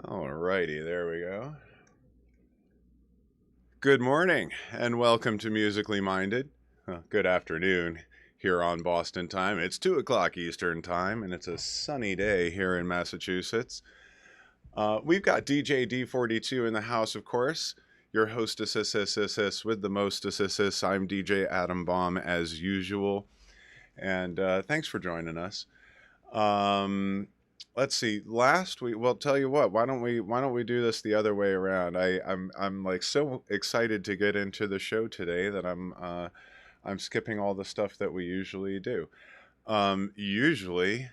Alrighty, there we go. Good morning and welcome to Musically Minded. Good afternoon here on Boston time. It's 2 o'clock Eastern time and it's a sunny day here in Massachusetts. We've got DJD42 in the house, of course. Your hostess with the mostess. I'm DJ Addambombb as usual. And thanks for joining us. Let's see. Last week, well, tell you what. Why don't we do this the other way around? I'm like so excited to get into the show today that I'm skipping all the stuff that we usually do. Usually,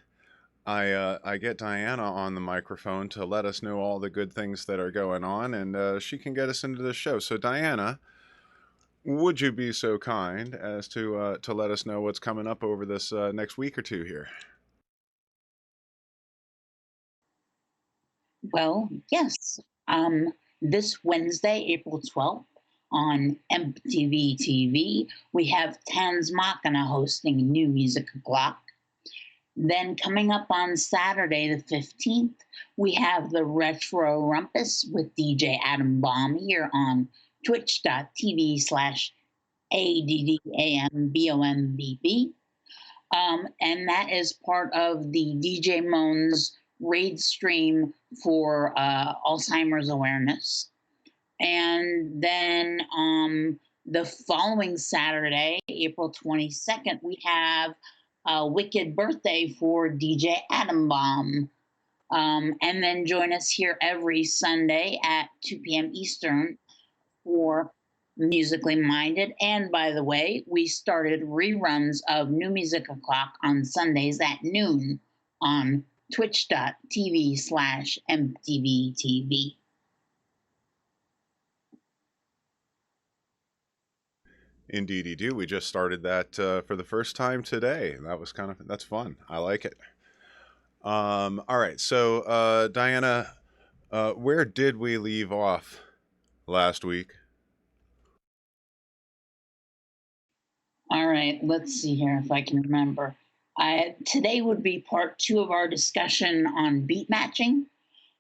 I get Diana on the microphone to let us know all the good things that are going on, and she can get us into the show. So, Diana, would you be so kind as to let us know what's coming up over this next week or two here? Well, yes. This Wednesday, April 12th, on MTV TV, we have Tans Machina hosting New Music O'Clock. Then coming up on Saturday, the 15th, we have the Retro Rumpus with DJ Addambombb here on twitch.tv/ADDAMBOMBB. And that is part of the DJ Moans raid stream for Alzheimer's awareness. And then the following Saturday, April 22nd, we have a wicked birthday for DJ Addambombb. And then join us here every Sunday at 2 p.m. Eastern for Musically Minded. And by the way, we started reruns of New Music O'Clock on Sundays at noon on twitch.tv/MTVTV. Indeed, you do. We just started that for the first time today. That's fun. I like it. All right. So, Diana, where did we leave off last week? All right, let's see here if I can remember. Today would be part 2 of our discussion on beat matching.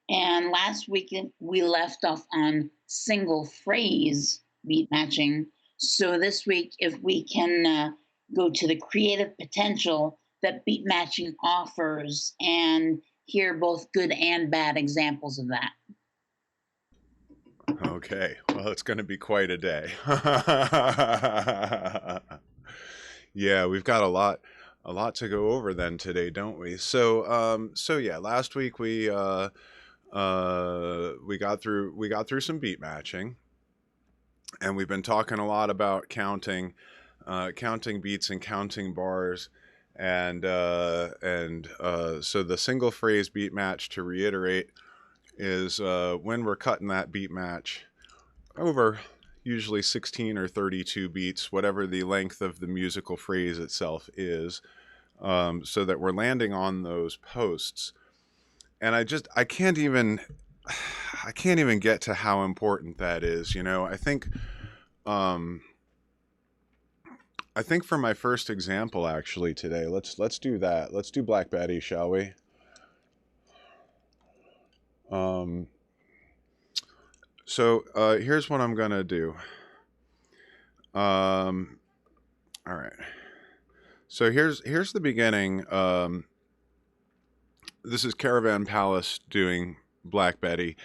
And last week we left off on single phrase beat matching. So this week, if we can go to the creative potential that beat matching offers and hear both good and bad examples of that. Okay. Well, it's going to be quite a day. Yeah, we've got a lot to go over then today, don't we? So yeah, last week we got through some beat matching, and we've been talking a lot about counting beats and counting bars, and so the single phrase beat match, to reiterate, is when we're cutting that beat match over usually 16 or 32 beats, whatever the length of the musical phrase itself is, so that we're landing on those posts. And I can't even get to how important that is. Um, I think for my first example, actually, today, let's do that. Let's do Black Betty, shall we? Um, so here's what I'm gonna do. Um, all right. So here's the beginning. This is Caravan Palace doing Black Betty,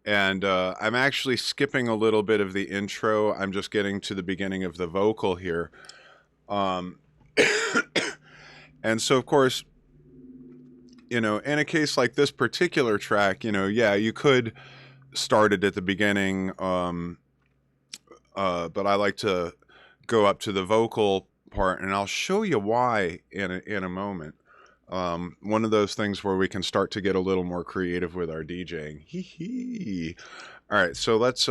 and I'm actually skipping a little bit of the intro. I'm just getting to the beginning of the vocal here. Um, and so, of course, in a case like this particular track, yeah, you could start it at the beginning, but I like to go up to the vocal part, and I'll show you why in a moment. One of those things where we can start to get a little more creative with our DJing. Hee hee. All right, so let's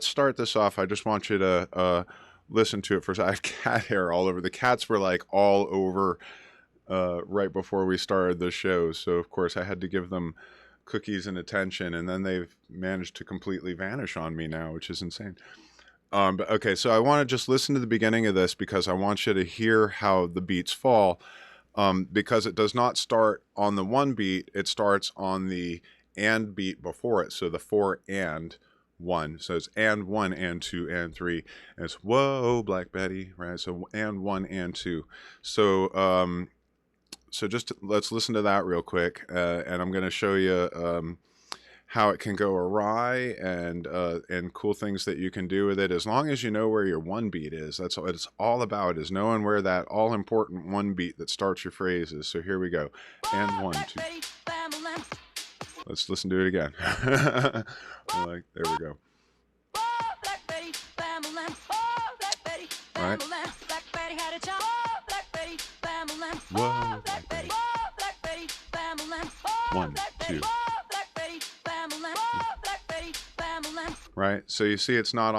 start this off. I just want you to listen to it first. I have cat hair all over. The cats were like all over right before we started the show, so of course I had to give them cookies and attention, and then they've managed to completely vanish on me now, which is insane. But okay, so I want to just listen to the beginning of this because I want you to hear how the beats fall. Because it does not start on the one beat, it starts on the and beat before it. So the 4 and 1. So it's and 1 and 2 and 3. And it's whoa, Black Betty, right? So and 1 and 2. So so just let's listen to that real quick, and I'm going to show you how it can go awry and cool things that you can do with it, as long as you know where your 1 beat is. That's what it's all about, is knowing where that all important 1 beat that starts your phrase is. So here we go. And 1, 2. Let's listen to it again. There we go. All right. Whoa, Black Betty. 1, 2. Right, so you see it's not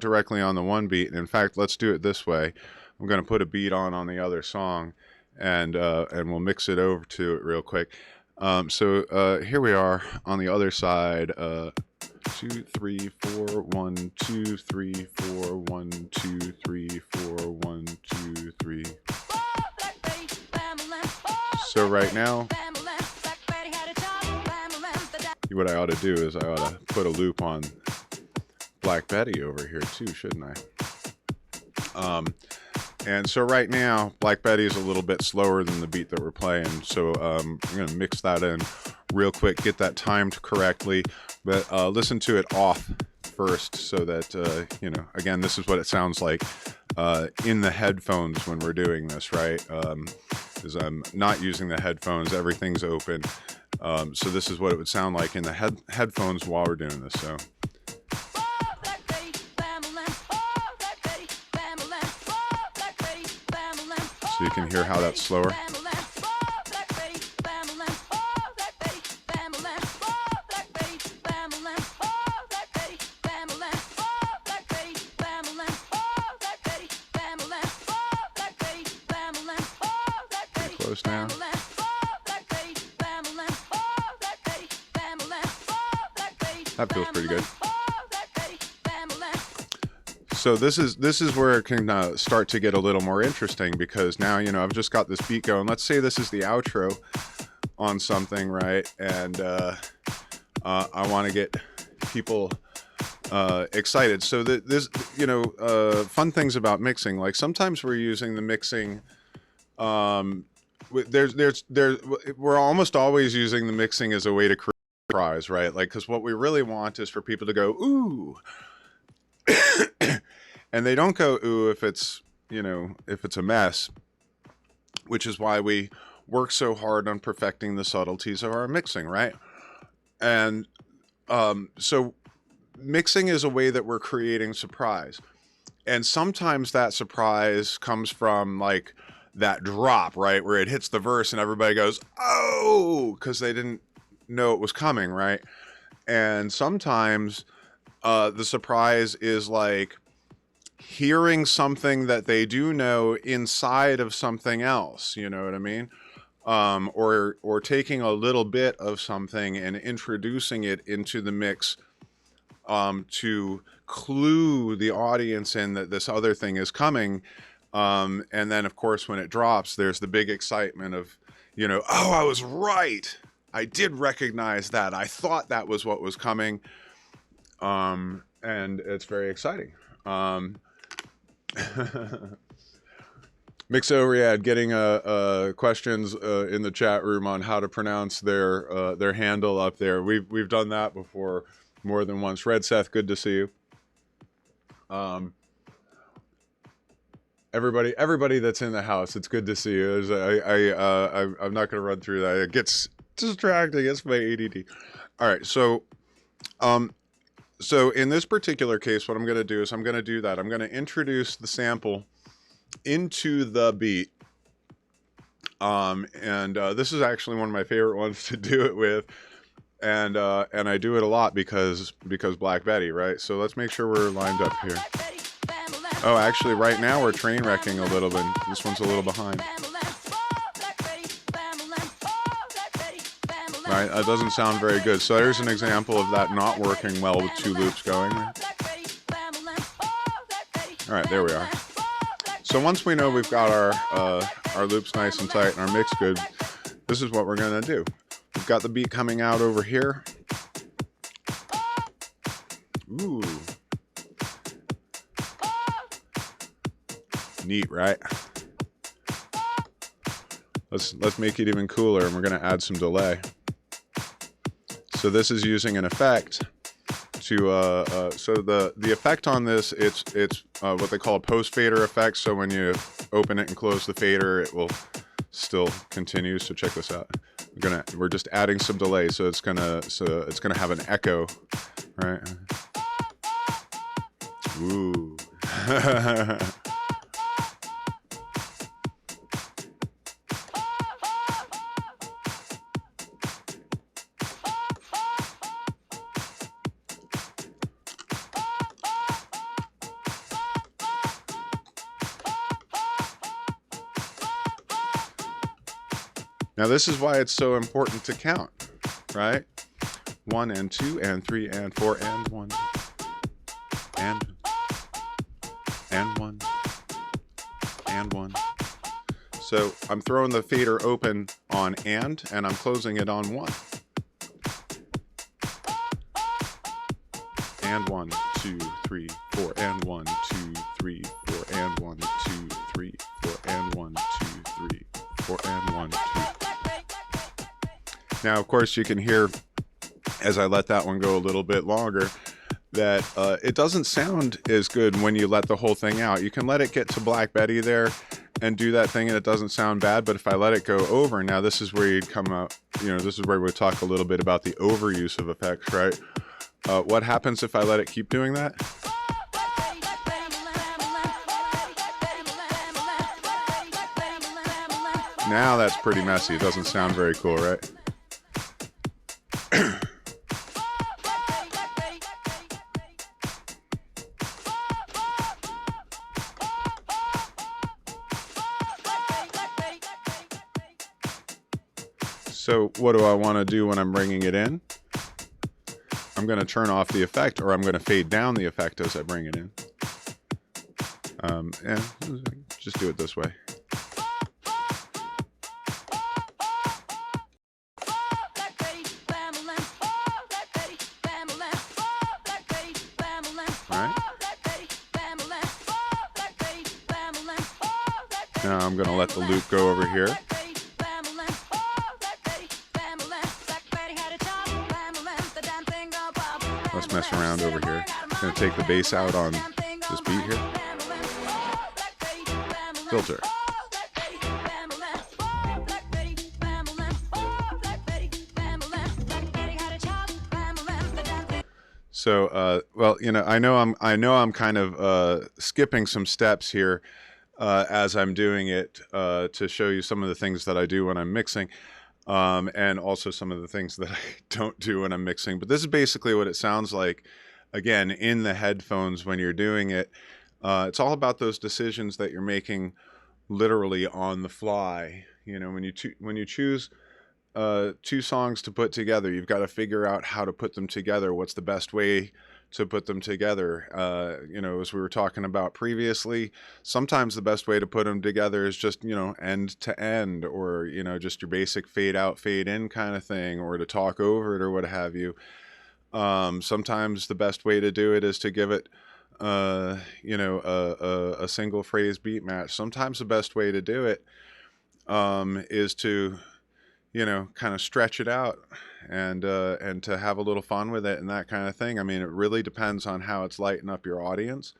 directly on the 1 beat. And in fact, let's do it this way. I'm going to put a beat on the other song, and we'll mix it over to it real quick. So here we are on the other side. 2, 3, 4, 1, 2, 3, 4, 1, 2, 3, 4, 1, 2, 3. So right now, what I ought to do is I ought to put a loop on Black Betty over here too, shouldn't I? And so right now, Black Betty is a little bit slower than the beat that we're playing. So I'm going to mix that in real quick, get that timed correctly, but listen to it off first, so that, you know, again, this is what it sounds like in the headphones when we're doing this, right? Because I'm not using the headphones, everything's open. So this is what it would sound like in the headphones while we're doing this. So you can hear how that's slower. Pretty close now. That feels pretty good. So this is where it can start to get a little more interesting, because now, you know, I've just got this beat going. Let's say this is the outro on something, right? And I want to get people excited. So this, you know, fun things about mixing, like sometimes we're using the mixing. We're almost always using the mixing as a way to create a surprise, right? Like, because what we really want is for people to go ooh. And they don't go ooh if it's, you know, if it's a mess, which is why we work so hard on perfecting the subtleties of our mixing, right? And so mixing is a way that we're creating surprise. And sometimes that surprise comes from like that drop, right? Where it hits the verse and everybody goes, oh, because they didn't know it was coming, right? And sometimes the surprise is like hearing something that they do know inside of something else, you know what I mean? Or taking a little bit of something and introducing it into the mix to clue the audience in that this other thing is coming. And then, of course, when it drops, there's the big excitement of, you know, oh, I was right. I did recognize that. I thought that was what was coming. And it's very exciting. Mixoriad getting questions in the chat room on how to pronounce their handle up there. We've done that before more than once. Red Seth, good to see you. Everybody that's in the house, it's good to see you. I'm not going to run through that. It gets distracting. It's my ADD. All right, so in this particular case, what I'm going to do is I'm going to do that. I'm going to introduce the sample into the beat. This is actually one of my favorite ones to do it with. And I do it a lot because Black Betty, right? So let's make sure we're lined up here. Oh, actually, right now we're train wrecking a little bit. This one's a little behind. Right, that doesn't sound very good. So there's an example of that not working well with two loops going. All right, there we are. So once we know we've got our loops nice and tight and our mix good, this is what we're going to do. We've got the beat coming out over here. Ooh. Neat, right? Let's make it even cooler, and we're going to add some delay. So this is using an effect to so the effect on this, it's what they call a post fader effect. So when you open it and close the fader, it will still continue. So check this out. We're just adding some delay, so it's gonna have an echo, right? Ooh. Now this is why it's so important to count, right? 1 and 2 and 3 and 4 and 1 and 1 and 1. So I'm throwing the fader open on and I'm closing it on 1. And 1, 2, 3, 4 and 1, 2, 3, 4 and 1, 2, 3, 4 and 1, 2, 3, 4 and 1, 2. Now, of course, you can hear, as I let that one go a little bit longer, that it doesn't sound as good when you let the whole thing out. You can let it get to Black Betty there and do that thing and it doesn't sound bad, but if I let it go over, now this is where you'd come up, this is where we talk a little bit about the overuse of effects, right? What happens if I let it keep doing that? Now that's pretty messy. It doesn't sound very cool, right? So what do I want to do when I'm bringing it in? I'm going to turn off the effect, or I'm going to fade down the effect as I bring it in. And just do it this way. Now I'm going to let the loop go over here. Let's mess around over here. I'm going to take the bass out on this beat here. Filter. So, well, I know I'm kind of skipping some steps here as I'm doing it to show you some of the things that I do when I'm mixing. And also some of the things that I don't do when I'm mixing. But this is basically what it sounds like, again, in the headphones when you're doing it. It's all about those decisions that you're making literally on the fly. When you choose 2 songs to put together, you've got to figure out how to put them together. What's the best way to put them together? As we were talking about previously, sometimes the best way to put them together is just, end to end, or, just your basic fade out, fade in kind of thing, or to talk over it or what have you. Sometimes the best way to do it is to give it, a single phrase beat match. Sometimes the best way to do it is to, kind of stretch it out and to have a little fun with it and that kind of thing. I mean, it really depends on how it's lighting up your audience.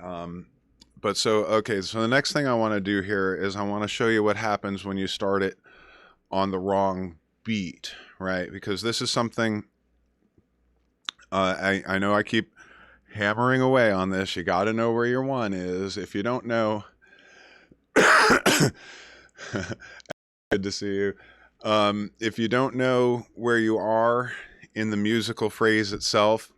Okay, so the next thing I want to do here is I want to show you what happens when you start it on the wrong beat, right? Because this is something I know I keep hammering away on this. You got to know where your 1 is. If you don't know, good to see you. If you don't know where you are in the musical phrase itself,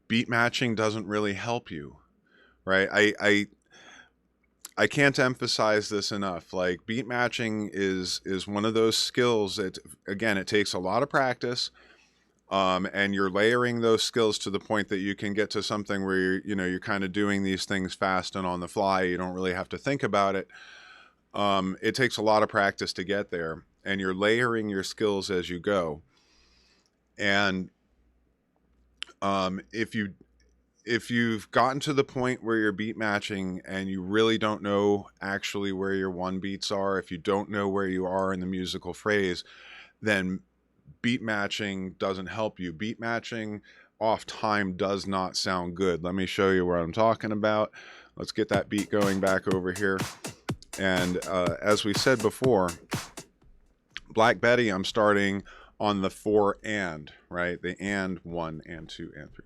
beat matching doesn't really help you, right? I can't emphasize this enough. Like, beat matching is one of those skills that, again, it takes a lot of practice. and you're layering those skills to the point that you can get to something where you're kind of doing these things fast and on the fly. You don't really have to think about it. It takes a lot of practice to get there, and you're layering your skills as you go. And if you've gotten to the point where you're beat matching and you really don't know actually where your one beats are, if you don't know where you are in the musical phrase, then beat matching doesn't help you. Beat matching off time does not sound good. Let me show you what I'm talking about. Let's get that beat going back over here. And as we said before, Black Betty, I'm starting on the 4 and, right? The and 1 and 2 and 3.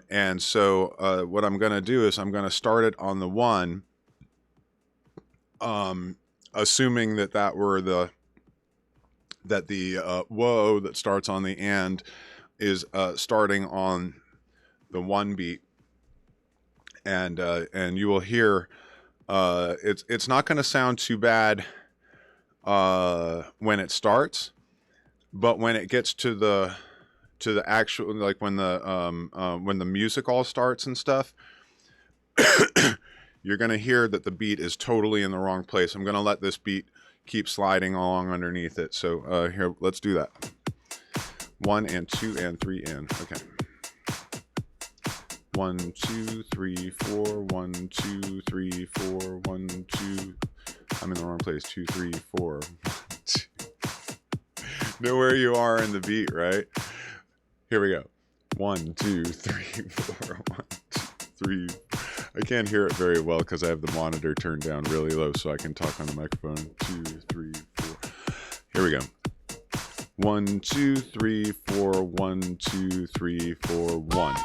And so what I'm going to do is I'm going to start it on the 1, assuming that the whoa that starts on the and is starting on the 1 beat, and you will hear it's not going to sound too bad when it starts, but when it gets to the actual, like when the music all starts and stuff, you're going to hear that the beat is totally in the wrong place. I'm going to let this beat keep sliding along underneath it. So here, let's do that. 1 and 2 and 3 and. Okay. 1 2 3 4 1 2 3 4 1 2. I'm in the wrong place. 2 3 4. Know where you are in the beat, right? Here we go. 1 2 3 4 1 2 3. I can't hear it very well because I have the monitor turned down really low so I can talk on the microphone. 2 3 4. Here we go. 1 2 3 4 1 2 3 4 1.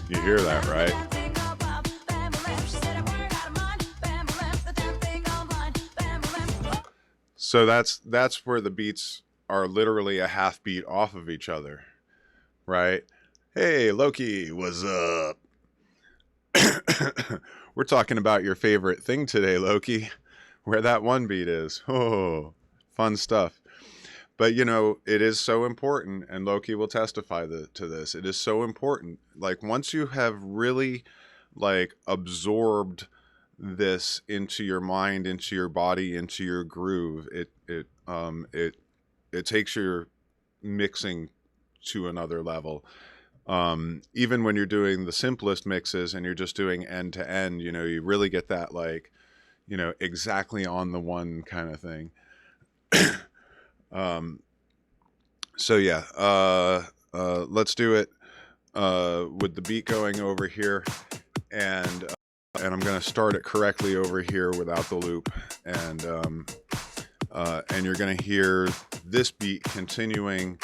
You hear that, right? So that's where the beats are literally a half beat off of each other, right? Hey, Loki, what's up? We're talking about your favorite thing today, Loki, where that 1 beat is. Oh, fun stuff. But, it is so important, and Loki will testify to this. It is so important. Like, once you have really, absorbed this into your mind, into your body, into your groove, it takes your mixing to another level. Even when you're doing the simplest mixes and you're just doing end to end, you really get that, exactly on the 1 kind of thing. So yeah, let's do it with the beat going over here, and I'm gonna start it correctly over here without the loop, and you're gonna hear this beat continuing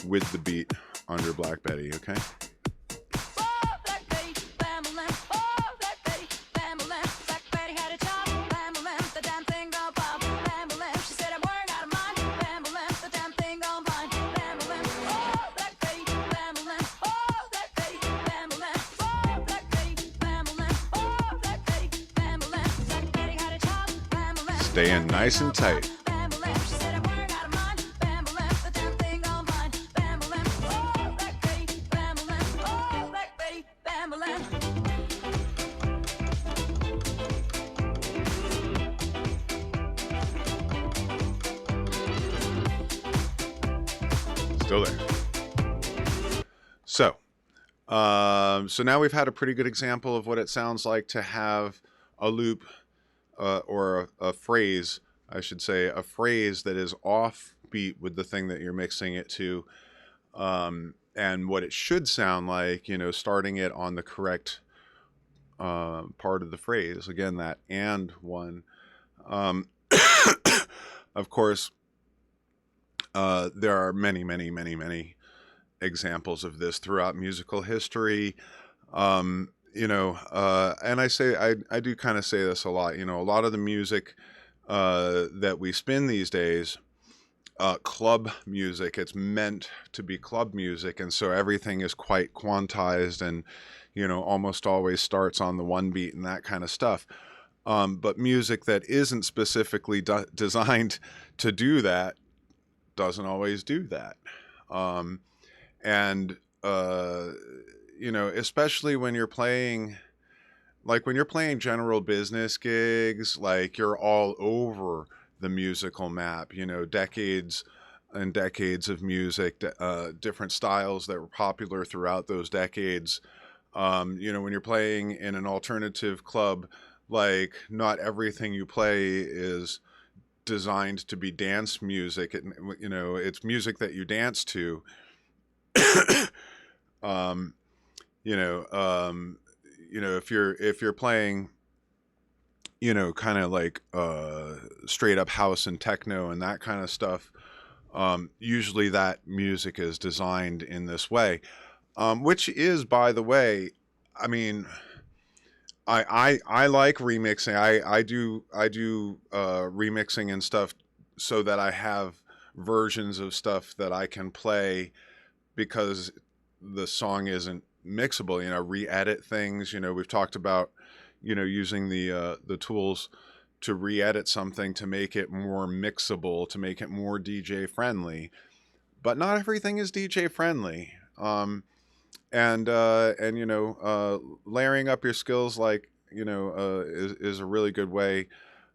with the beat under Black Betty. Okay. Staying nice and tight. Still there. So now we've had a pretty good example of what it sounds like to have a loop or a phrase, I should say, a phrase that is off beat with the thing that you're mixing it to, and what it should sound like, starting it on the correct part of the phrase. Again, that and 1. Of course, there are many, many, many, many examples of this throughout musical history. And I do kind of say this a lot. A lot of the music that we spin these days, club music. It's meant to be club music, and so everything is quite quantized, and almost always starts on the one beat and that kind of stuff. But music that isn't specifically designed to do that doesn't always do that. And especially when you're playing, like when you're playing general business gigs, like you're all over the musical map, decades and decades of music, different styles that were popular throughout those decades. When you're playing in an alternative club, like not everything you play is designed to be dance music. It's music that you dance to. um, if you're playing, kind of like straight up house and techno and that kind of stuff, usually that music is designed in this way, which is, by the way, I mean, I like remixing. I do remixing and stuff so that I have versions of stuff that I can play because the song isn't mixable. Re-edit things. We've talked about using the tools to re-edit something to make it more mixable, to make it more DJ friendly. But not everything is DJ friendly. And layering up your skills, like is a really good way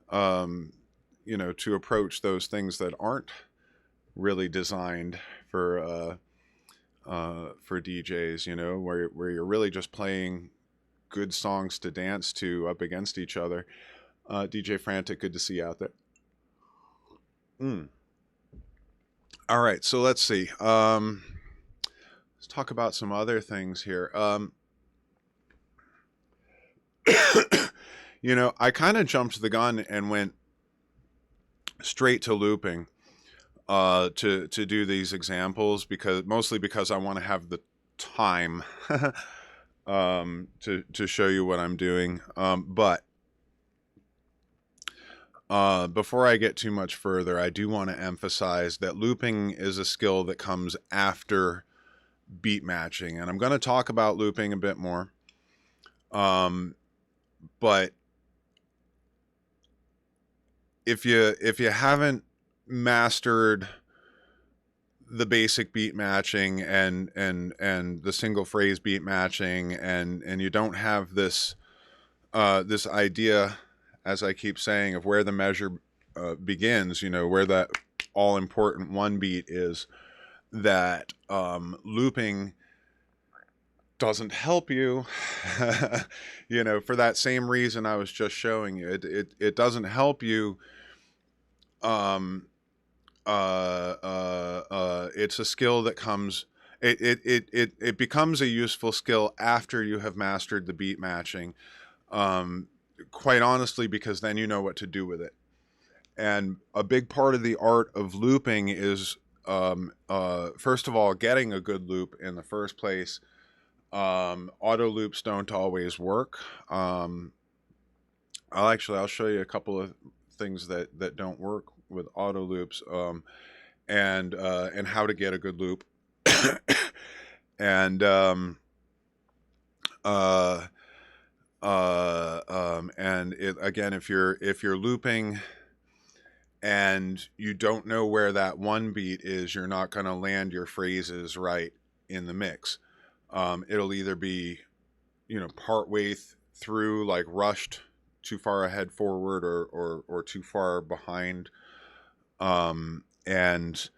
to approach those things that aren't really designed for DJs, where you're really just playing good songs to dance to up against each other. DJ Frantic, good to see you out there. All right, so let's see. Let's talk about some other things here. I kind of jumped the gun and went straight to looping to do these examples, mostly because I want to have the time to show you what I'm doing. But before I get too much further, I do want to emphasize that looping is a skill that comes after beat matching, and I'm going to talk about looping a bit more. But if you haven't mastered the basic beat matching and the single phrase beat matching, and you don't have this this idea, as I keep saying, of where the measure begins, where that all important one beat is, that looping doesn't help you. For that same reason I was just showing you, it doesn't help you. It's a skill that comes. It becomes a useful skill after you have mastered the beat matching. Quite honestly, because then you know what to do with it. And a big part of the art of looping is, first of all, getting a good loop in the first place. Auto loops don't always work. I'll show you a couple of things that don't work with auto loops, and how to get a good loop. And again, if you're looping and you don't know where that one beat is, you're not going to land your phrases right in the mix. It'll either be, part way through, like rushed too far ahead forward, or too far behind. And that,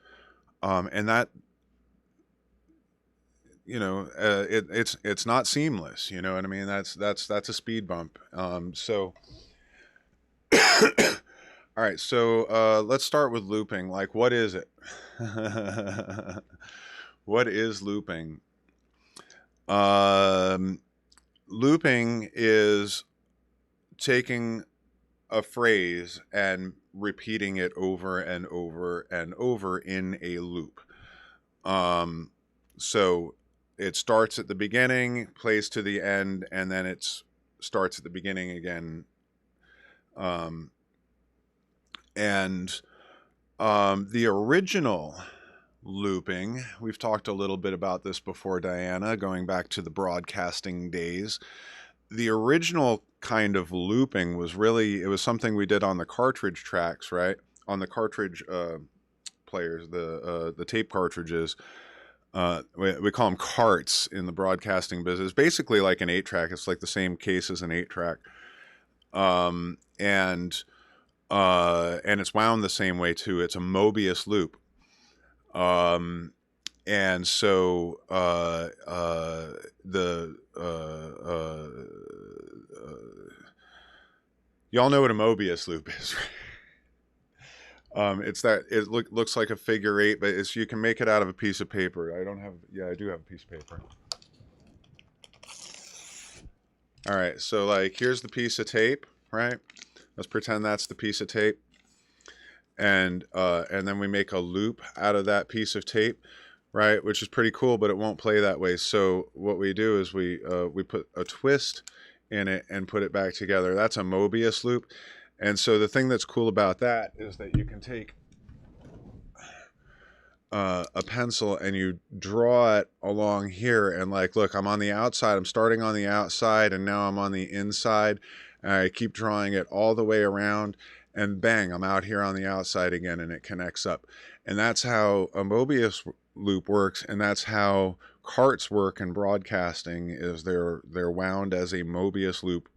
it's not seamless. You know what I mean? That's a speed bump. So, all right. So let's start with looping. Like, what is it? What is looping? Looping is taking a phrase and repeating it over and over and over in a loop. So it starts at the beginning, plays to the end, and then it starts at the beginning again. And the original looping, we've talked a little bit about this before, Diana, going back to the broadcasting days. The original kind of looping was really, it was something we did on the cartridge tracks, right? On the cartridge players, the tape cartridges. We call them carts in the broadcasting business. Basically like an 8-track. It's like the same case as an 8-track. And it's wound the same way too. It's a Mobius loop. And so y'all know what a Mobius loop is, right? It's that it looks like a figure 8, but it's, you can make it out of a piece of paper. I do have a piece of paper. All right, so like here's the piece of tape, right? Let's pretend that's the piece of tape, and then we make a loop out of that piece of tape, right? Which is pretty cool, but it won't play that way. So what we do is we put a twist in it and put it back together. That's a Mobius loop. And so the thing that's cool about that is that you can take a pencil and you draw it along here, and like, look, I'm on the outside. I'm starting on the outside, and now I'm on the inside. And I keep drawing it all the way around, and bang, I'm out here on the outside again, and it connects up. And that's how a Mobius loop works, and that's how carts work in broadcasting. Is they're wound as a Mobius loop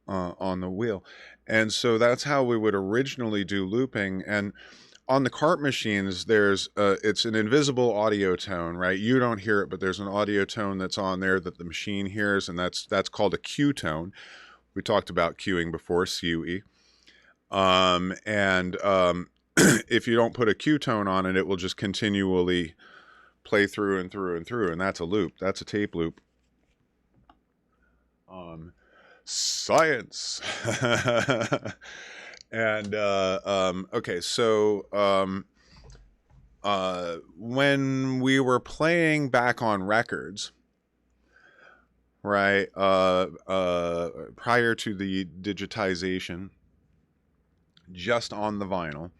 on the wheel. And so that's how we would originally do looping. And on the cart machines, there's it's an invisible audio tone, right? You don't hear it, but there's an audio tone that's on there that the machine hears, and that's called a Q tone. We talked about queuing before, CUE. If you don't put a Q tone on it, it will just continually play through and through and through, and that's a loop. That's a tape loop. Science. And okay, so when we were playing back on records, right, prior to the digitization, just on the vinyl,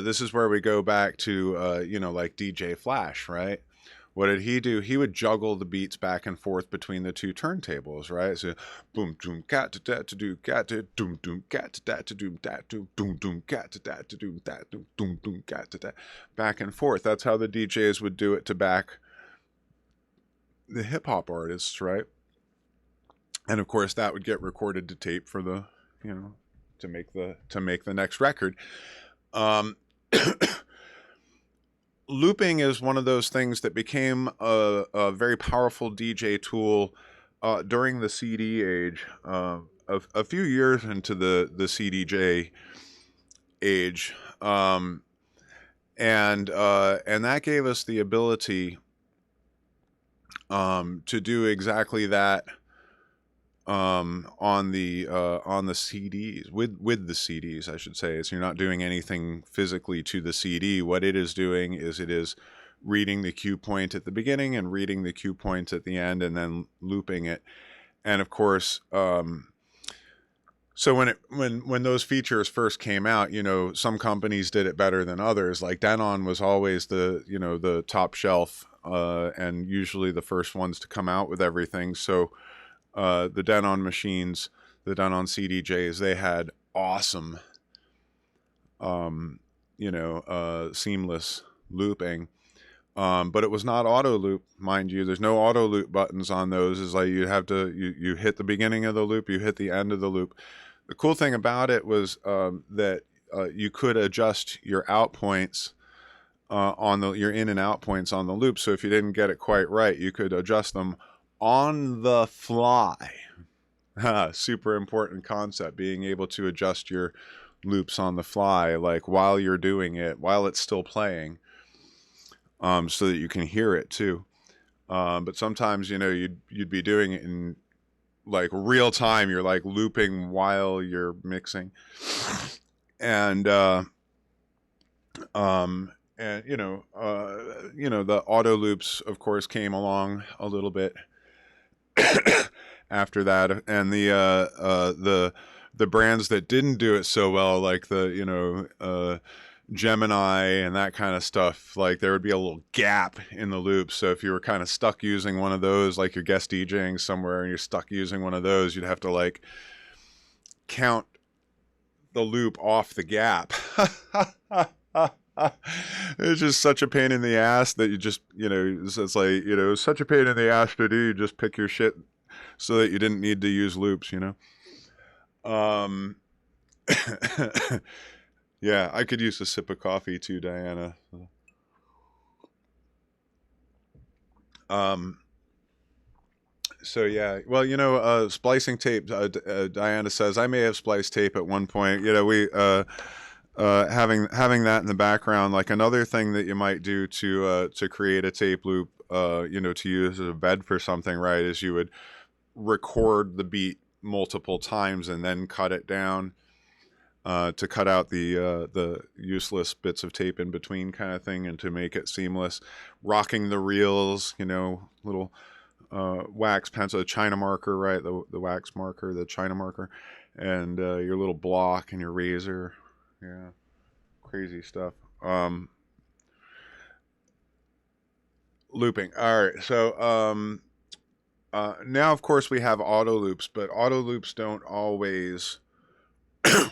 this is where we go back to like DJ Flash, right? What did he do? He would juggle the beats back and forth between the two turntables, right? So boom doom cat to dat to do cat to doom doom cat to dat to doom dat to doom doom cat to dat to doom dat to doom doom cat to dat, back and forth. That's how the DJs would do it to back the hip hop artists, right? And of course that would get recorded to tape for the, to make the next record. Looping is one of those things that became a very powerful DJ tool during the CD age. A few years into the CDJ age, and that gave us the ability to do exactly that on the CDs, with the CDs, I should say. So you're not doing anything physically to the CD. What it is doing is it is reading the cue point at the beginning and reading the cue point at the end, and then looping it. And of course, so when those features first came out, some companies did it better than others. Like Denon was always the top shelf, and usually the first ones to come out with everything. So the Denon machines, the Denon CDJs, they had awesome, seamless looping. But it was not auto loop, mind you. There's no auto loop buttons on those. It's like you have to, you hit the beginning of the loop, you hit the end of the loop. The cool thing about it was that you could adjust your out points your in and out points on the loop. So if you didn't get it quite right, you could adjust them on the fly. Super important concept, being able to adjust your loops on the fly, like while you're doing it, while it's still playing, so that you can hear it too. But sometimes, you'd be doing it in like real time. You're like looping while you're mixing, and the auto loops, of course, came along a little bit after that, and the the brands that didn't do it so well, like the, Gemini and that kind of stuff, like there would be a little gap in the loop. So if you were kind of stuck using one of those, like you're guest DJing somewhere and you're stuck using one of those, you'd have to like count the loop off the gap. It's just such a pain in the ass that you just, it's like, it's such a pain in the ass to do. You just pick your shit so that you didn't need to use loops, Yeah, I could use a sip of coffee too, Diana. So yeah, well, splicing tape. Diana says I may have spliced tape at one point. We having that in the background, like another thing that you might do to create a tape loop, to use as a bed for something, right? Is you would record the beat multiple times and then cut it down. To cut out the useless bits of tape in between, kind of thing, and to make it seamless. Rocking the reels, little wax pencil, China marker, right? The wax marker, the China marker, and your little block and your razor. Yeah, crazy stuff. Looping. All right, so now of course we have auto loops, but auto loops don't always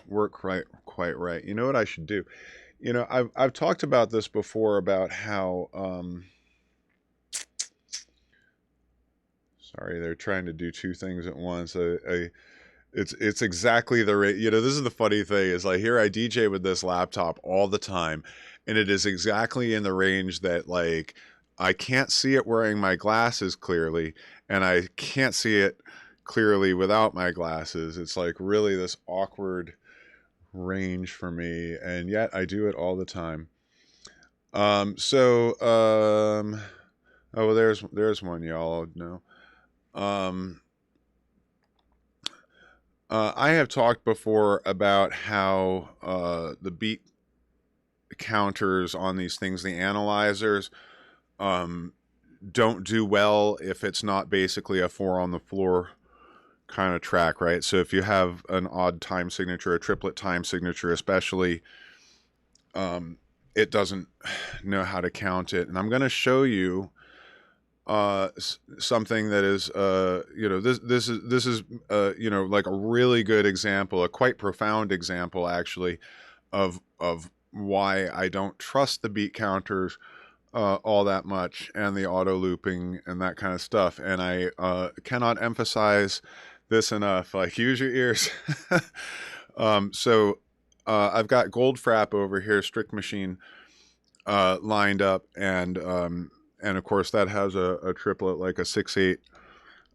work quite right. You know what I should do? I've talked about this before about how sorry, they're trying to do two things at once. It's exactly the rate. This is the funny thing, is like here I DJ with this laptop all the time, and it is exactly in the range that like I can't see it wearing my glasses clearly, and I can't see it clearly without my glasses. It's like really this awkward range for me, and yet I do it all the time. Oh, well, there's one y'all know. I have talked before about how the beat counters on these things, the analyzers, don't do well if it's not basically a 4 on the floor kind of track, right? So if you have an odd time signature, a triplet time signature especially, it doesn't know how to count it. And I'm going to show you something that is this is like a really good example, a quite profound example actually, of why I don't trust the beat counters all that much, and the auto looping and that kind of stuff. And I cannot emphasize this enough. Like, use your ears. So I've got Goldfrapp over here, Strict Machine, lined up, and of course that has a triplet, like a 6/8.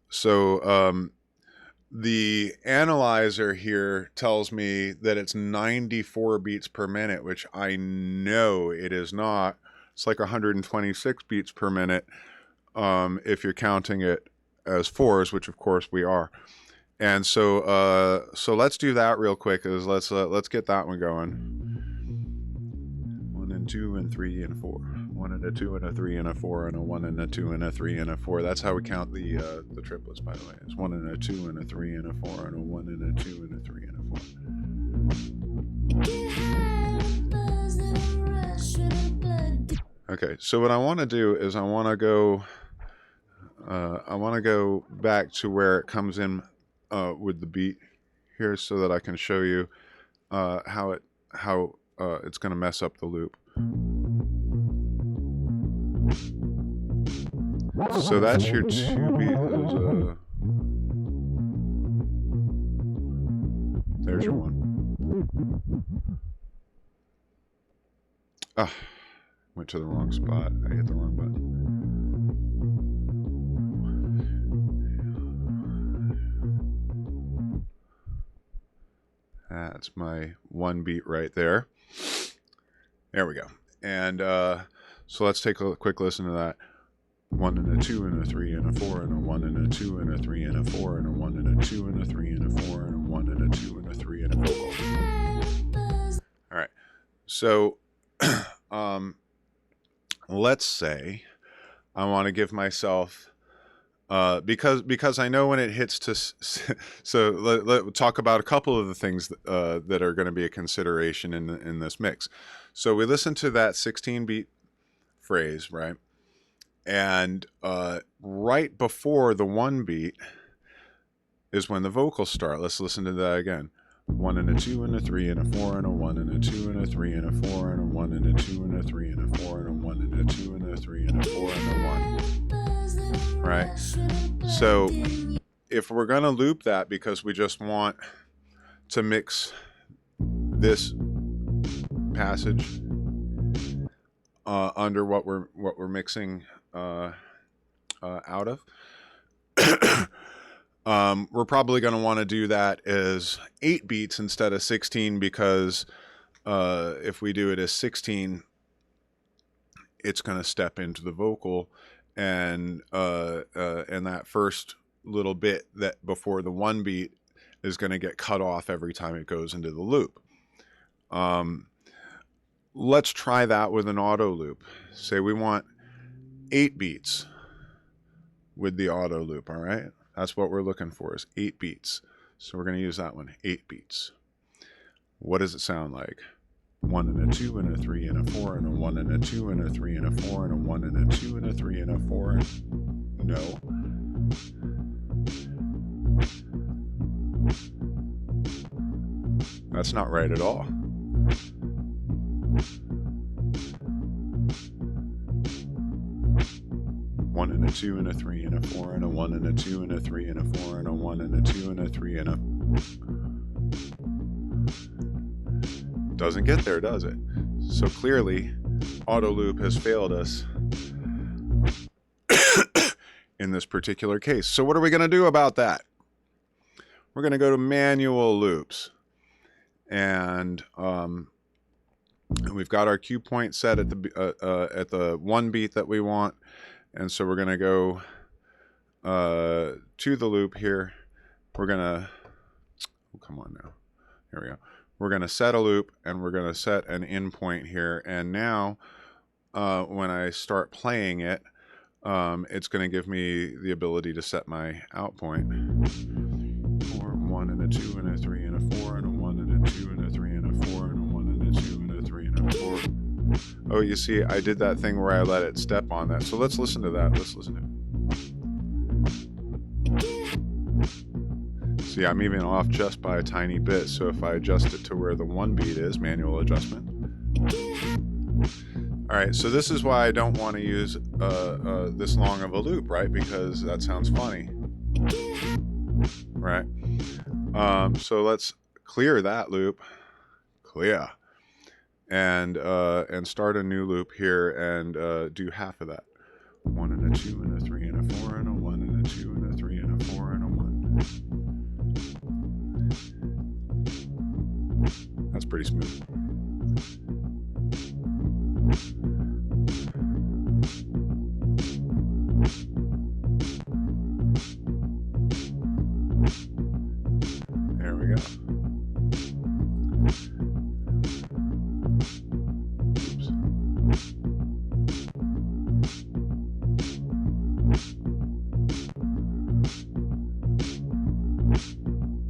So the analyzer here tells me that it's 94 beats per minute, which I know it is not. It's like 126 beats per minute if you're counting it as 4s, which of course we are. And so let's do that real quick. Let's get that one going. 1 and 2 and 3 and 4. 1 and a 2 and a 3 and a 4 and a 1 and a 2 and a 3 and a 4. That's how we count the triplets, by the way. It's 1 and a 2 and a 3 and a 4 and a 1 and a 2 and a 3 and a 4. Okay, so what I want to do is I want to go back to where it comes in with the beat here, so that I can show you how it's going to mess up the loop. So that's your 2 beat. There's your 1. Ah, went to the wrong spot. I hit the wrong button. That's my 1 beat right there. There we go. And so let's take a quick listen to that. 1 and a 2 and a 3 and a 4 and a 1 and a 2 and a 3 and a 4 and a 1 and a 2 and a 3 and a 4 and a 1 and a 2 and a 3 and a 4. All right. So let's say I want to give myself Because I know when it hits to so let's talk about a couple of the things that are going to be a consideration in this mix. So we listen to that 16 beat phrase, right? And right before the 1 beat is when the vocals start. Let's listen to that again. 1 and a 2 and a 3 and a 4 and a 1 and a 2 and a 3 and a 4 and a 1 and a 2 and a 3 and a 4 and a 1 and a 2 and a 3 and a 4 and a 1. Right? So if we're going to loop that because we just want to mix this passage under what we're mixing out of, we're probably going to want to do that as 8 beats instead of 16, because if we do it as 16, it's going to step into the vocal, and that first little bit that before the 1 beat is going to get cut off every time it goes into the loop. Let's try that with an auto loop. Say we want 8 beats with the auto loop, all right? That's what we're looking for, is 8 beats. So we're going to use that one, 8 beats. What does it sound like? 1 and a 2 and a 3 and a 4 and a 1 and a 2 and a 3 and a 4 and a 1 and a 2 and a 3 and a 4. No. That's not right at all. One and a 2 and a 3 and a 4 and a 1 and a 2 and a 3 and a 4 and a 1 and a 2 and a 3 and a... Doesn't get there, does it? So clearly, auto loop has failed us in this particular case. So what are we going to do about that? We're going to go to manual loops, and we've got our cue point set at the 1 beat that we want, and so we're going to go to the loop here. We're going to, oh, come on now, here we go. We're going to set a loop, and we're going to set an in point here, and now when I start playing it, it's going to give me the ability to set my out point. 4, 1 and a 2 and a 3 and a 4 and a 1 and a 2 and a 3 and a 4 and a 1 and a 2 and a 3 and a 4. Oh, you see, I did that thing where I let it step on that. So let's listen to that. Let's listen to it. See, I'm even off just by a tiny bit. So if I adjust it to where the 1 beat is, manual adjustment. All right, so this is why I don't want to use this long of a loop, right? Because that sounds funny, right? So let's clear that loop, clear, and start a new loop here and do half of that. 1 and a 2 and a 3 and a 4 and a 1 and a 2 and a 3 and a 4 and a 1. That's pretty smooth. There we go. Oops.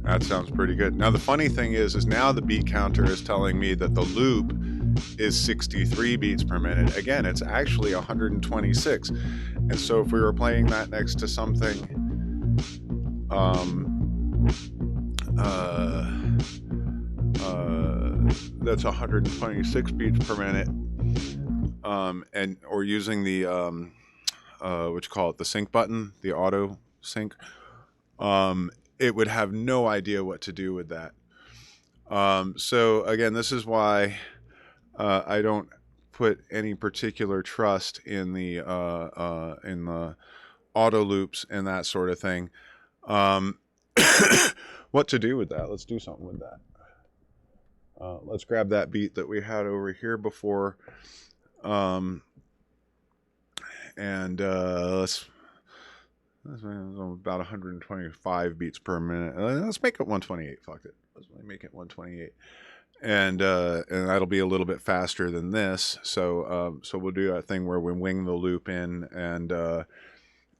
That sounds pretty good. Now the funny thing is now the beat counter is telling me that the loop is 63 beats per minute. Again, it's actually 126. And so if we were playing that next to something that's 126 beats per minute, and or using the what you call it, the sync button, the auto sync, it would have no idea what to do with that. So again, this is why I don't put any particular trust in the auto loops and that sort of thing. What to do with that? Let's do something with that. Let's grab that beat that we had over here before, and let's about 125 beats per minute. Let's make it 128. Fuck it. Let's make it 128. And that'll be a little bit faster than this. So we'll do that thing where we wing the loop in, and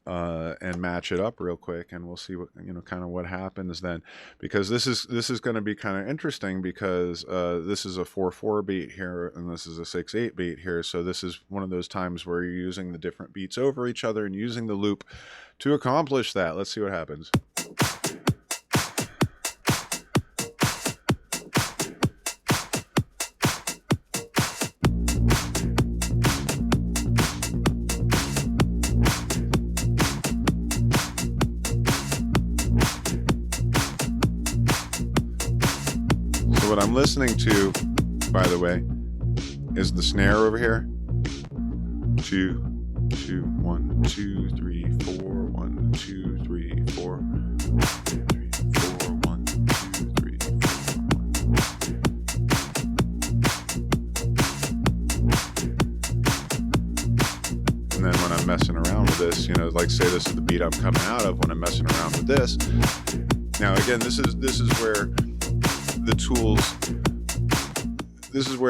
and match it up real quick, and we'll see what, kind of what happens then, because this is going to be kind of interesting, because this is a 4/4 beat here and this is a 6/8 beat here. So this is one of those times where you're using the different beats over each other and using the loop to accomplish that. Let's see what happens. What I'm listening to, by the way, is the snare over here. 2, 2, 1, 2, 3, 4, 1, 2, 3, 4, 3, 4, 1, 2, 3, 4, 1. And then when I'm messing around with this, like say this is the beat I'm coming out of when I'm messing around with this. Now again, this is where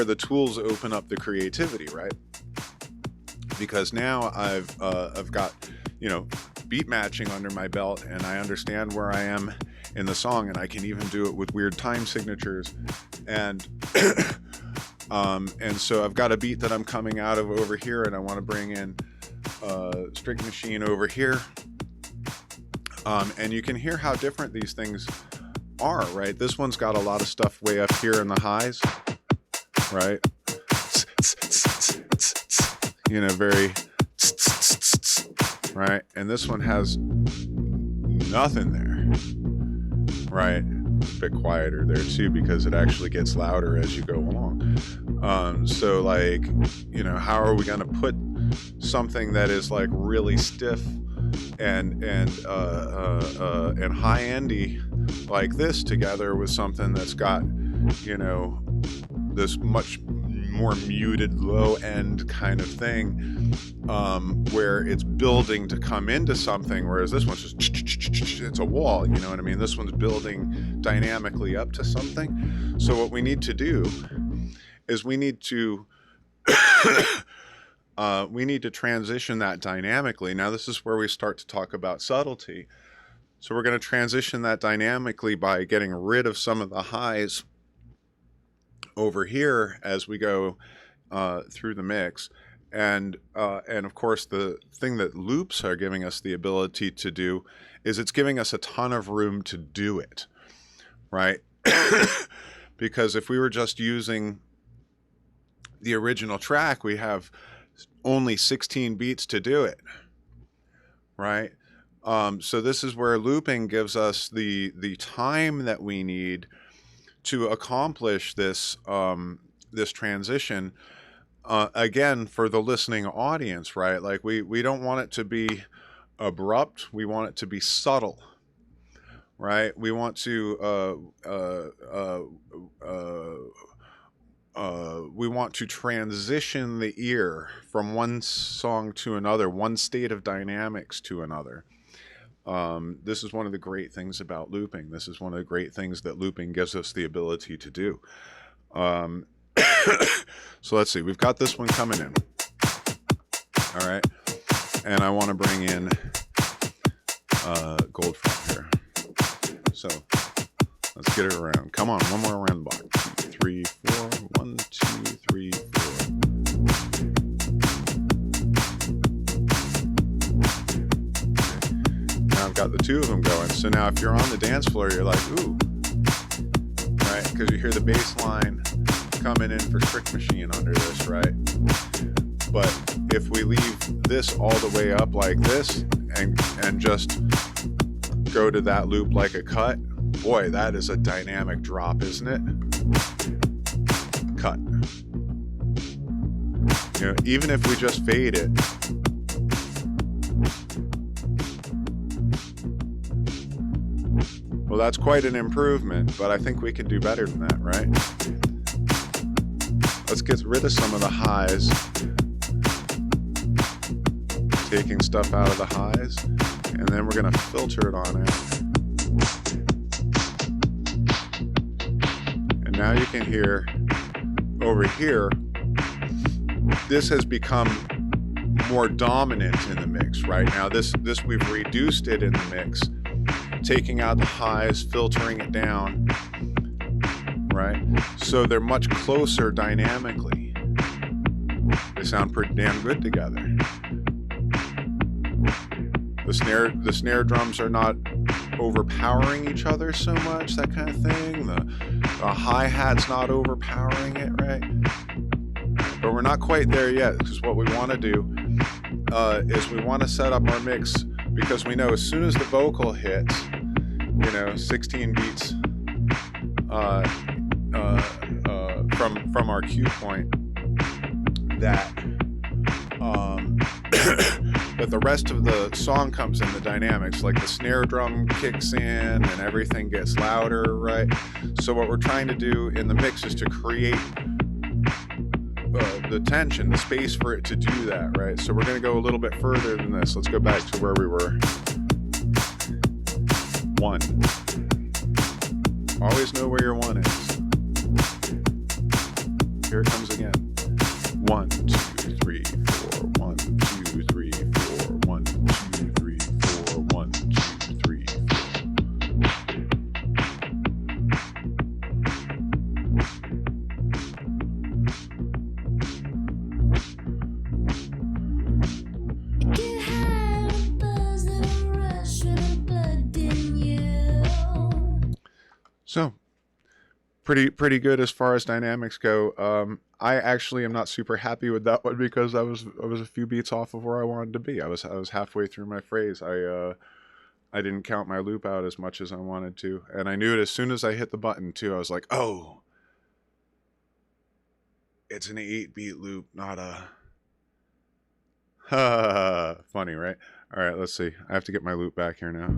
the tools open up the creativity, right? Because now I've got beat matching under my belt, and I understand where I am in the song, and I can even do it with weird time signatures, and and so I've got a beat that I'm coming out of over here, and I want to bring in string machine over here, and you can hear how different these things are, right? This one's got a lot of stuff way up here in the highs, right? Very, right? And this one has nothing there, right? It's a bit quieter there too, because it actually gets louder as you go along. So like, how are we going to put something that is like really stiff and high-endy like this together with something that's got this much more muted low end kind of thing, where it's building to come into something, whereas this one's just it's a wall, you know what I mean? This one's building dynamically up to something. So what we need to do is we need to transition that dynamically. Now this is where we start to talk about subtlety. So we're going to transition that dynamically by getting rid of some of the highs over here as we go through the mix. And of course, the thing that loops are giving us the ability to do is it's giving us a ton of room to do it, right? Because if we were just using the original track, we have only 16 beats to do it, right? So this is where looping gives us the time that we need to accomplish this this transition. Again, for the listening audience, right? Like we don't want it to be abrupt. We want it to be subtle, right? We want to transition the ear from one song to another, one state of dynamics to another. This is one of the great things about looping. This is one of the great things that looping gives us the ability to do. So let's see, we've got this one coming in. All right. And I want to bring in gold front here. So let's get it around. Come on, one more around the block. 2, 3, 4. 1, 2, 3, 4. Now I've got the two of them going. So now if you're on the dance floor, you're like, ooh, right? Because you hear the bass line coming in for Strict Machine under this, right? But if we leave this all the way up like this and just go to that loop like a cut, boy, that is a dynamic drop, isn't it? Cut. Even if we just fade it, well, that's quite an improvement, but I think we can do better than that, right? Let's get rid of some of the highs. Taking stuff out of the highs, and then we're going to filter it on out. And now you can hear over here, this has become more dominant in the mix. Right now, this we've reduced it in the mix, taking out the highs, filtering it down, right? So they're much closer dynamically. They sound pretty damn good together. The snare drums are not overpowering each other so much, that kind of thing. The hi-hat's not overpowering it, right? But we're not quite there yet, because what we want to do is we want to set up our mix, because we know as soon as the vocal hits, 16 beats from our cue point, that that the rest of the song comes in the dynamics, like the snare drum kicks in and everything gets louder, right? So what we're trying to do in the mix is to create the tension, the space for it to do that, right? So we're going to go a little bit further than this. Let's go back to where we were. 1. Always know where your 1 is. Here it comes again. 1, 2, 3, 4. 1, 2, 3, 4. 1, 2, 3, 4. 1, 2, 3, 4. So, pretty good as far as dynamics go. I actually am not super happy with that one, because I was a few beats off of where I wanted to be. I was halfway through my phrase. I didn't count my loop out as much as I wanted to, and I knew it as soon as I hit the button too. I was like, oh, it's an 8-beat loop, not a funny, right? All right, let's see. I have to get my loop back here now.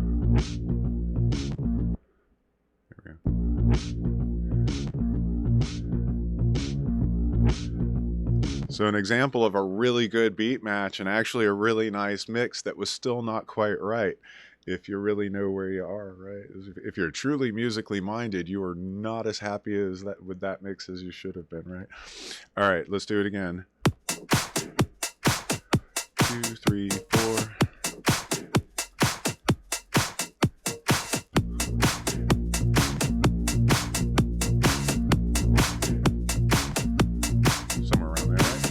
There we go. So an example of a really good beat match, and actually a really nice mix that was still not quite right, if you really know where you are, right? If you're truly musically minded, you are not as happy as that with that mix as you should have been, right? All right, let's do it again. 2, 3, 4. Somewhere around there, right?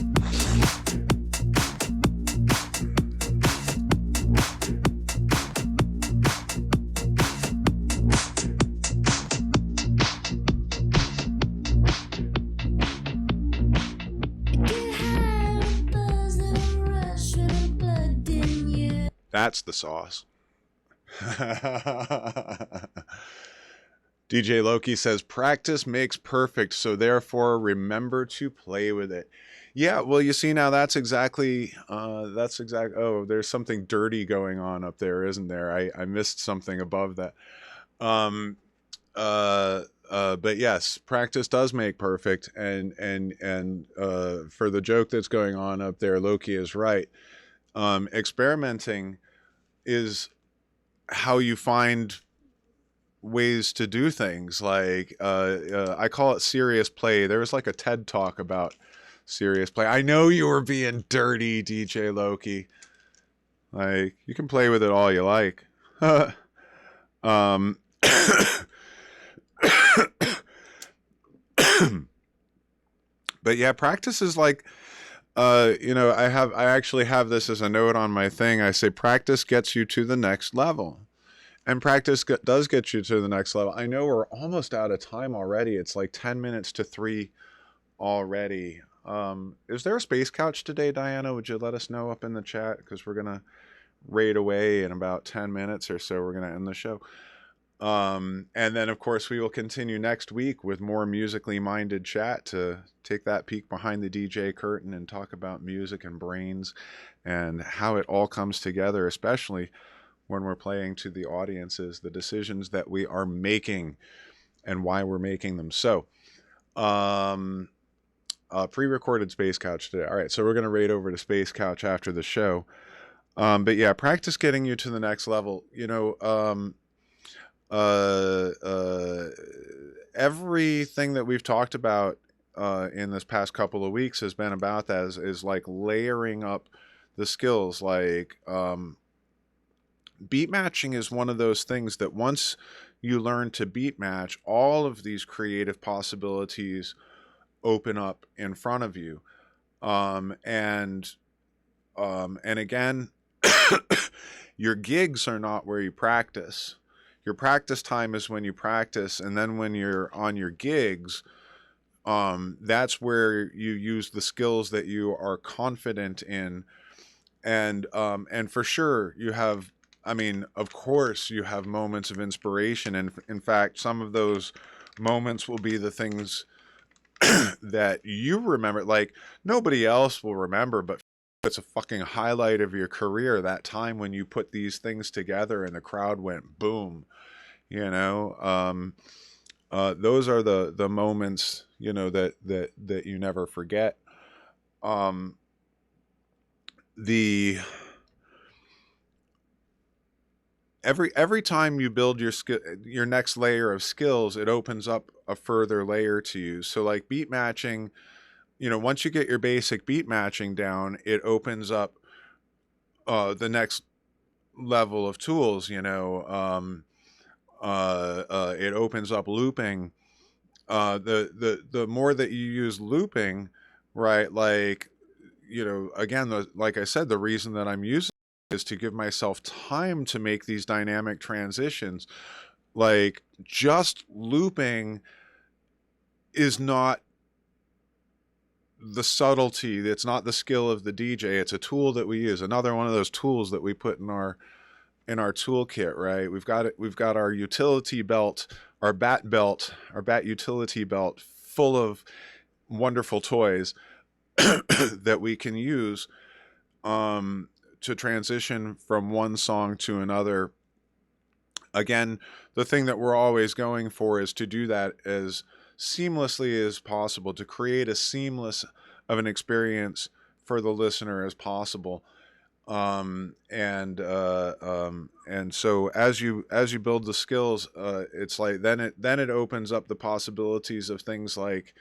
That's the sauce. DJ Loki says, practice makes perfect, so therefore remember to play with it. Yeah, well, you see, now that's exactly, oh, there's something dirty going on up there, isn't there? I missed something above that. But yes, practice does make perfect, and for the joke that's going on up there, Loki is right. Experimenting is how you find ways to do things. Like I call it serious play. There was like a TED talk about serious play. I know you were being dirty, DJ Loki. Like, you can play with it all you like. But yeah, practice is like, I actually have this as a note on my thing. I say practice gets you to the next level. And practice does get you to the next level. I know we're almost out of time already. It's like 10 minutes to 3 already. Is there a space couch today, Diana? Would you let us know up in the chat? Because we're going to raid away in about 10 minutes or so. We're going to end the show. And then, of course, we will continue next week with more musically minded chat to take that peek behind the DJ curtain and talk about music and brains and how it all comes together, especially when we're playing to the audiences, the decisions that we are making and why we're making them. So, pre-recorded Space Couch today. All right, so we're going to raid over to Space Couch after the show. But yeah, practice getting you to the next level. Everything that we've talked about in this past couple of weeks has been about that is like layering up the skills. Like beat matching is one of those things that once you learn to beat match, all of these creative possibilities open up in front of you. Um, and and again, your gigs are not where you practice. Your practice time is when you practice, and then when you're on your gigs, that's where you use the skills that you are confident in. And for sure, you have. I mean, of course, you have moments of inspiration, and in fact, some of those moments will be the things that you remember. Like nobody else will remember, but it's a fucking highlight of your career, that time when you put these things together and the crowd went boom. You know, those are the moments, you know, that you never forget. um the every time you build your skill, your next layer of skills, it opens up a further layer to you. So like beat matching, you know, once you get your basic beat matching down, it opens up the next level of tools. You know, it opens up looping. The more that you use looping, right? Like, you know, again, like I said, the reason that I'm using it is to give myself time to make these dynamic transitions. Like just looping is not the subtlety. It's not the skill of the DJ. It's a tool that we use. Another one of those tools that we put in our toolkit, right? We've got it. We've got our utility belt, our bat utility belt, full of wonderful toys that we can use to transition from one song to another. Again, the thing that we're always going for is to do that as seamlessly as possible, to create as seamless of an experience for the listener as possible. And so as you build the skills, it's like then it opens up the possibilities of things like,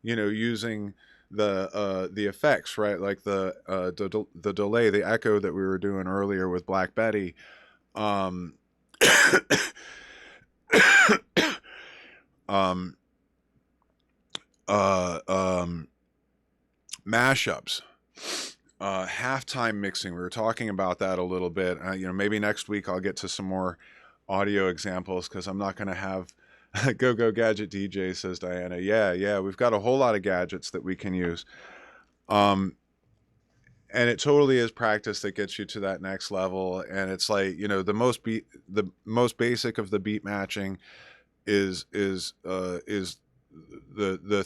you know, using the effects, right? Like the delay, the echo that we were doing earlier with Black Betty. um um uh um Mashups, halftime mixing. We were talking about that a little bit. You know, maybe next week I'll get to some more audio examples, because I'm not going to have go gadget DJ, says Diana. Yeah, we've got a whole lot of gadgets that we can use. Um, and it totally is practice that gets you to that next level. And it's like, you know, the most basic of the beat matching is the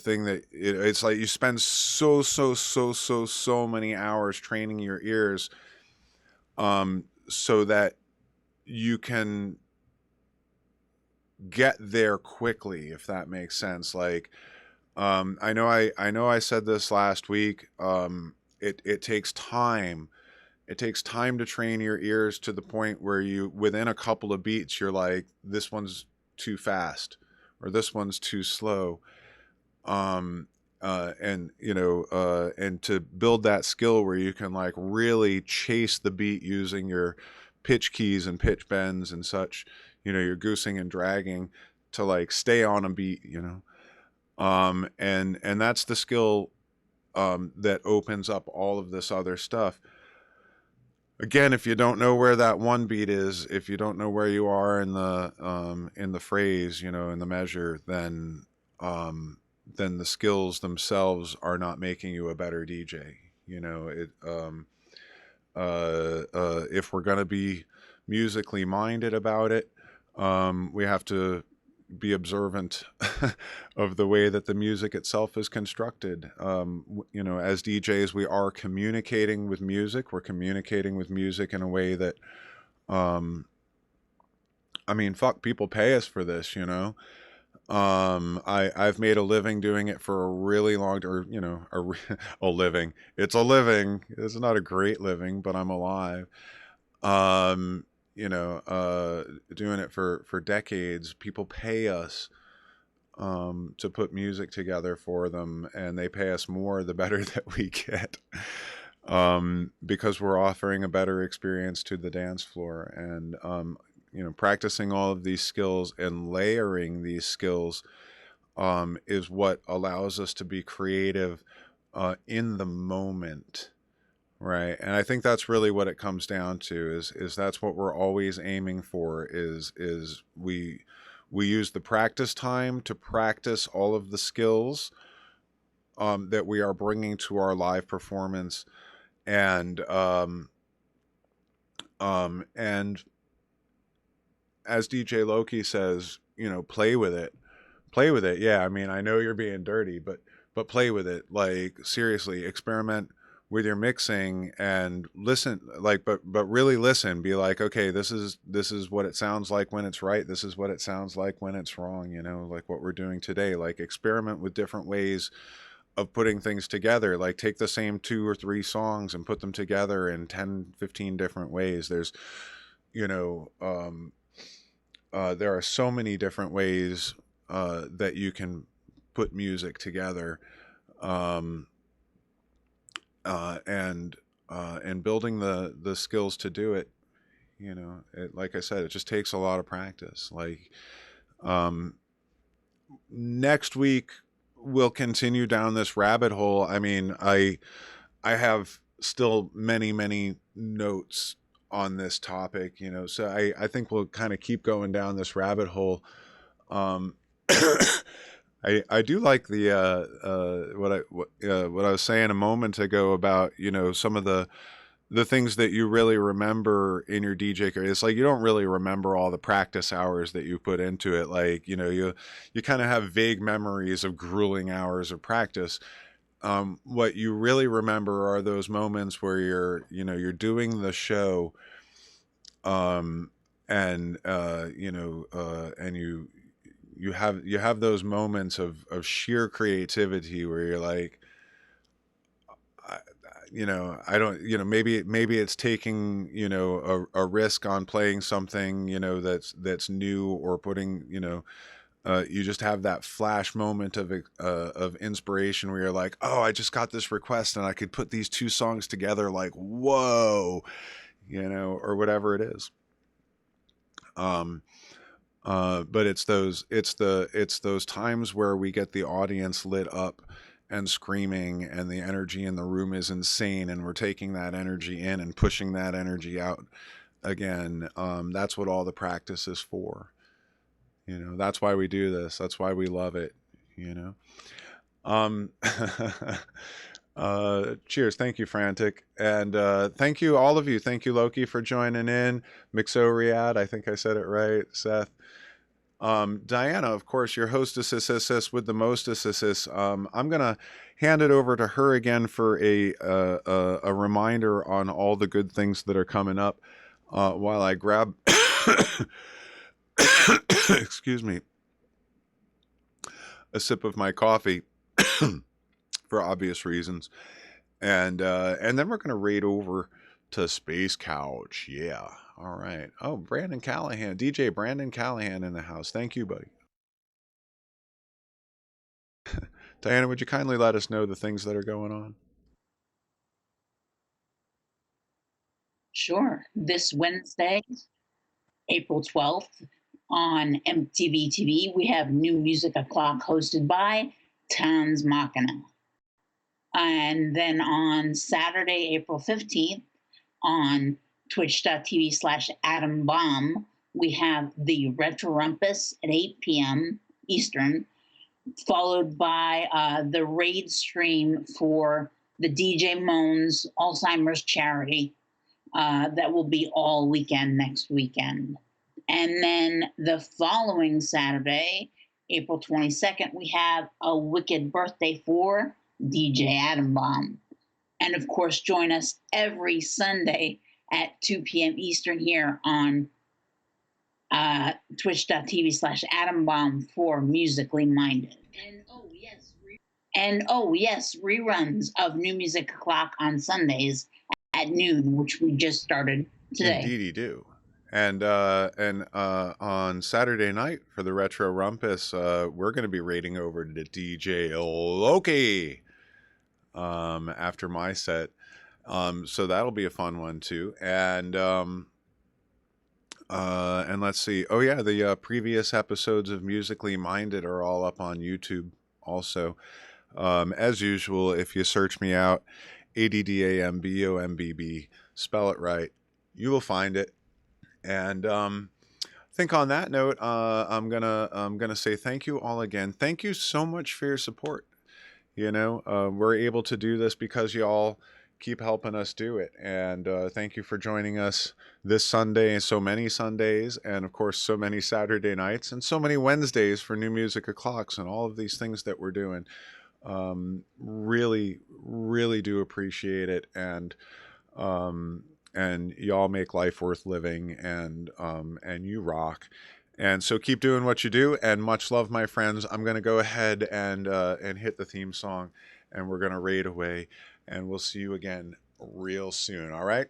thing that it's like you spend so many hours training your ears, so that you can get there quickly, if that makes sense. Like, I know I said this last week. It takes time. It takes time to train your ears to the point where you, within a couple of beats, you're like, this one's too fast, or this one's too slow. And you know, and to build that skill where you can like really chase the beat using your pitch keys and pitch bends and such, you know, your goosing and dragging to like stay on a beat, you know. And that's the skill that opens up all of this other stuff. Again, if you don't know where that one beat is, if you don't know where you are in the phrase, you know, in the measure, then the skills themselves are not making you a better DJ. You know, if we're gonna be musically minded about it, we have to be observant of the way that the music itself is constructed. You know, as DJs, we are communicating with music. We're communicating with music in a way that, um, I mean, fuck, people pay us for this, you know. I've made a living doing it for a really long, or you know, a living. It's a living. It's not a great living, but I'm alive. You know, doing it for decades. People pay us to put music together for them, and they pay us more the better that we get. because we're offering a better experience to the dance floor. And practicing all of these skills and layering these skills is what allows us to be creative in the moment. Right. And I think that's really what it comes down to is that's what we're always aiming for is we use the practice time to practice all of the skills that we are bringing to our live performance. And and as DJ Loki says, play with it. Play with it. Yeah, I mean, I know you're being dirty, but play with it. Like, seriously, experiment with your mixing and listen, like, but really listen. Be like, okay, this is what it sounds like when it's right. This is what it sounds like when it's wrong, like what we're doing today. Like, experiment with different ways of putting things together. Like, take the same 2 or 3 songs and put them together in 10, 15 different ways. There's you know there are so many different ways that you can put music together, um, and building the skills to do it. Like I said, it just takes a lot of practice. Like, um, next week we'll continue down this rabbit hole. I mean, I have still many notes on this topic, so I think we'll kind of keep going down this rabbit hole. Um, I do like the what I was saying a moment ago about some of the things that you really remember in your DJ career. It's like you don't really remember all the practice hours that you put into it. Like you kind of have vague memories of grueling hours of practice. What you really remember are those moments where you're doing the show, um, and you have those moments of sheer creativity where you're like, I, I don't, maybe it's taking, a risk on playing something, that's new, or putting, you just have that flash moment of inspiration where you're like, oh, I just got this request and I could put these 2 songs together, like, whoa, or whatever it is. Um, but it's those times where we get the audience lit up and screaming, and the energy in the room is insane, and we're taking that energy in and pushing that energy out again. That's what all the practice is for. That's why we do this. That's why we love it. You know. Um, cheers. Thank you, Frantic. And thank you, all of you. Thank you, Loki, for joining in. Mixo Riyadh, I think I said it right. Seth. Diana, of course, your hostess with the mostess. I'm going to hand it over to her again for a reminder on all the good things that are coming up while I grab, excuse me, a sip of my coffee for obvious reasons. And then we're going to raid over to Space Couch. Yeah. All right. Oh, Brandon Callahan, DJ Brandon Callahan in the house. Thank you, buddy. Diana, would you kindly let us know the things that are going on? Sure. This Wednesday, April 12th, on MTV TV, we have New Music O'Clock hosted by Tans Machina. And then on Saturday, April 15th, on twitch.tv/Addambombb, we have the Retro Rumpus at 8 p.m. Eastern, followed by the raid stream for the DJ Moans Alzheimer's charity. That will be all weekend next weekend. And then the following Saturday, April 22nd, we have a wicked birthday for DJ Addambombb. And of course, join us every Sunday at 2 p.m. Eastern here on twitch.tv/Addambombb for Musically Minded. And oh yes, reruns of New Music O'Clock on Sundays at noon, which we just started today. Indeedy do. And on Saturday night for the Retro Rumpus, we're going to be raiding over to DJ Loki after my set. So that'll be a fun one too. And let's see. Oh yeah, the previous episodes of Musically Minded are all up on YouTube also. As usual, if you search me out, Addambombb, spell it right, you will find it. And I think on that note, I'm gonna say thank you all again. Thank you so much for your support. We're able to do this because y'all keep helping us do it. And thank you for joining us this Sunday and so many Sundays, and of course, so many Saturday nights and so many Wednesdays for New Music O'Clocks and all of these things that we're doing. Really, really do appreciate it. And y'all make life worth living, and you rock. And so keep doing what you do, and much love, my friends. I'm going to go ahead and hit the theme song, and we're going to raid away, and we'll see you again real soon. All right.